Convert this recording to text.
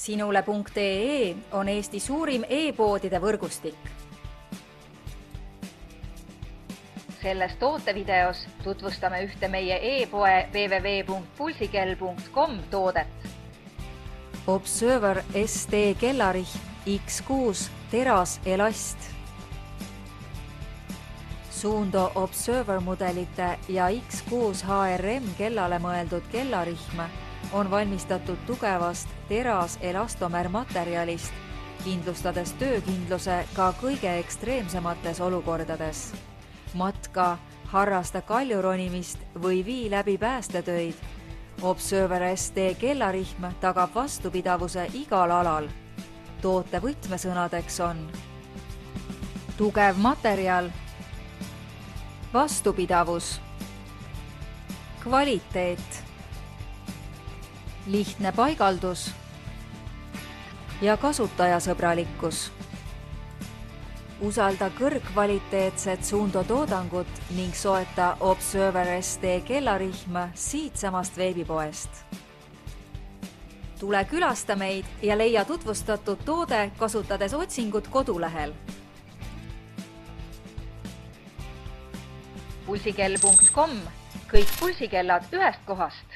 Sinule.ee on Eesti suurim e-poodide võrgustik. Selles tootevideos tutvustame ühte meie e-poe www.pulsikell.com toodet. Observer ST kellarihm X6 teraselast. Suundo Observer mudelite ja X6 HRM kellale mõeldud kellarihm on valmistatud tugevast teras-elastomer materjalist, kindlustades töökindluse ka kõige ekstreemsemates olukordades. Matka, harrasta kaljuronimist või vii läbi päästetöid. Observer ST kellarihm tagab vastupidavuse igal alal. Toote võtmesõnadeks on tugev materjal, vastupidavus, kvaliteet, lihtne paigaldus ja kasutajasõbralikkus. Usalda kõrgkvaliteetset Suundo toodangut ning soeta Observer ST kellarihm siitsamast veebipoest. Tule külasta meid ja leia tutvustatud toode kasutades otsingut kodulehel. Pulsikell.com, kõik pulsikellad ühest kohast.